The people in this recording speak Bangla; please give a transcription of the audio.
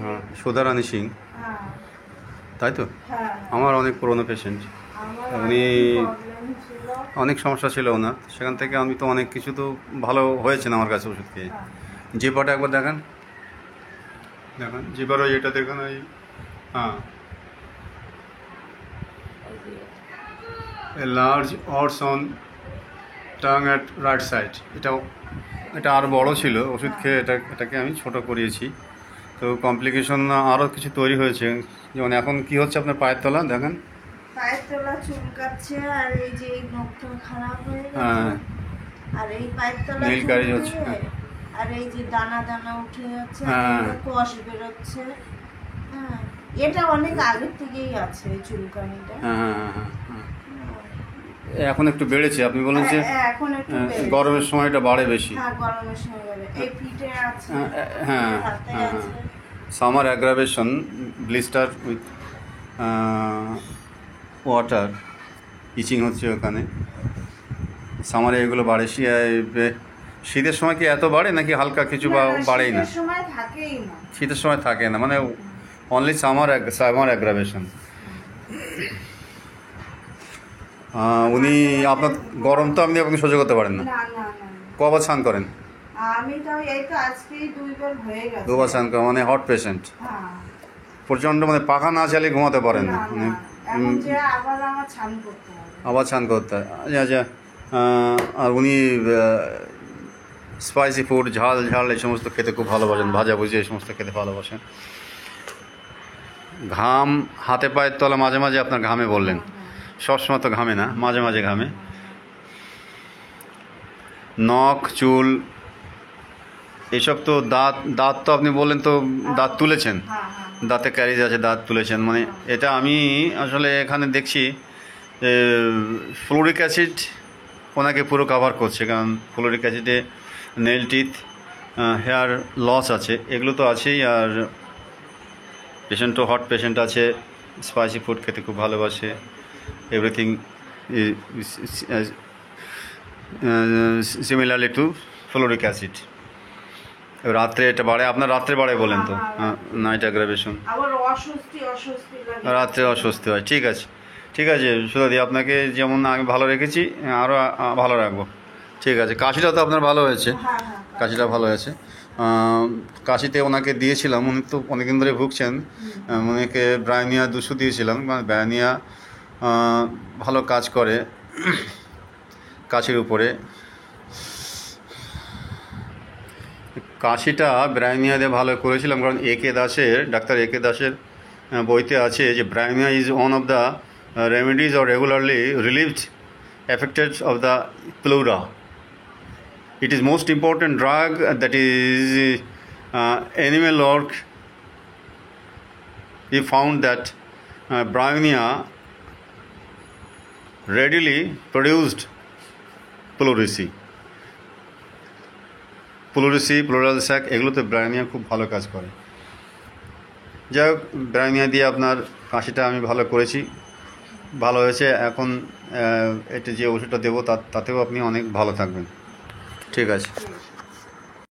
হ্যাঁ, সুধারানী সিং, হ্যাঁ তাই তো? হ্যাঁ আমার অনেক পুরনো পেশেন্ট। আমার উনি প্রবলেম ছিল। অনেক সমস্যা ছিল ওনার, সেখান থেকে আমি তো অনেক কিছু তো ভালো হয়েছেন আমার কাছে ওষুধ খেয়ে। হ্যাঁ, জিপাটা একবার দেখান, দেখান জিপার ওই এটা দেখুন ওই, হ্যাঁ, এ লার্জ অর্স on tongue at right side. এটা আরও বড় ছিল, ওষুধ খেয়ে এটাকে আমি ছোট করিয়েছি। তো কমপ্লিকেশন আরও কিছু তৈরি হয়েছে, যেমন এখন কি হচ্ছে আপনার পায়ের তলা দেখেন। পায়ের তলা চুলকাচ্ছে, আর এই যে এই নখটা খারাপ হয়ে হ্যাঁ, গেছে, আর এই পায়ের তলা নীল কারি হচ্ছে। চুলকে, আর এই যে দানা দানা উঠে যাচ্ছে, আর হ্যাঁ। এটা কষ বেরোচ্ছে। হ্যাঁ, এটা অনেক আগের থেকেই আছে এই চুলকানিটা। হ্যাঁ হ্যাঁ হ্যাঁ হ্যাঁ, এখন একটু বেড়েছে, আপনি বলেন যে এখন একটু বেড়েছে। গরমের সময়টা বাড়ে বেশি। হ্যাঁ, গরমের সময় বাড়ে। এই পিঠে আছে, হ্যাঁ হাতে হ্যাঁ আছে। Summer aggravation, blister with water, itching হচ্ছে ওখানে। সামারে এগুলো বাড়ে। শীতের সময় কি এত বাড়ে নাকি হালকা কিছু বা বাড়েই না? শীতের সময় থাকেই না। শীতের সময় থাকে না, মানে অনলি সামার অ্যাগ্রাভেশন। উনি আপনার গরম তো আপনি সহ্য করতে পারেন না। না না না, কবার স্নান করেন? আমি তো এই তো আজকেই 2 বার হয়ে গেছে। দুবার স্নান করেন, মানে হট পেশেন্ট। হ্যাঁ, প্রচণ্ড, মানে পাখা না চালিয়ে ঘুমাতে পারেন না না, মানে না, এখন যে আবার আমার স্নান করতে হবে। আবার স্নান করতে হয়। আচ্ছা আচ্ছা। আর উনি স্পাইসি ফুড, ঝাল ঝাল এই সমস্ত খেতে খুব ভালোবাসেন, ভাজা ভুজি এই সমস্ত খেতে ভালোবাসেন। ঘাম হাতে পায়ের তলা মাঝে মাঝে আপনার ঘামে বললেন, সবসময় তো ঘামে না, মাঝে মাঝে ঘামে। নখ চুল এসব তো, দাঁত তো আপনি বললেন তো দাঁত তুলেছেন, হ্যাঁ হ্যাঁ, দাঁতে ক্যারিজ আছে, দাঁত তুলেছেন, মানে এটা আমি আসলে এখানে দেখছি ফ্লোরিক অ্যাসিড ওনাকে পুরো কাভার করছে, কারণ ফ্লোরিক অ্যাসিডে নেল টিথ, হেয়ার লস আছে, এগুলো তো আছেই। আর পেশেন্টও হট পেশেন্ট আছে, স্পাইসি ফুড খেতে খুব ভালোবাসে, everything similarly to fluoric acid. রাত্রে এটা বাড়ে, আপনার রাত্রে বাড়ে বলেন তো, নাইট অ্যাগ্রাভেশন, আবার অস্বস্তি লাগে। রাত্রে অস্বস্তি হয়। ঠিক আছে ঠিক আছে সুধাদি, আপনাকে যেমন আমি ভালো রেখেছি আরও ভালো রাখবো। ঠিক আছে, কাশিটা তো আপনার ভালো হয়েছে, হ্যাঁ হ্যাঁ, কাশিটা ভালো হয়েছে। কাশিতে ওনাকে দিয়েছিলাম, উনি তো অনেকদিন ধরে ভুগছেন, ওনাকে ব্রায়োনিয়া 200 দিয়েছিলাম, মানে ব্রায়োনিয়া ভালো কাজ করে কাশির উপরে। কাশিটা ব্রায়োনিয়া দিয়ে ভালো করেছিলাম, কারণ ডাক্তার একে দাসের বইতে আছে যে Bryonia is one of the remedies or regularly relieved affected of the pleura. It is most important drug that is animal work. We found that Bryonia readily produced pleurisy, pleural sac, এগুলোতে ব্রায়োনিয়া খুব ভালো কাজ করে। যাই হোক, ব্রায়োনিয়া দিয়ে আপনার কাশিটা আমি ভালো করেছি, ভালো হয়েছে। এখন এটা যে ওষুধটা দেবো তাতেও আপনি অনেক ভালো থাকবেন। ঠিক আছে।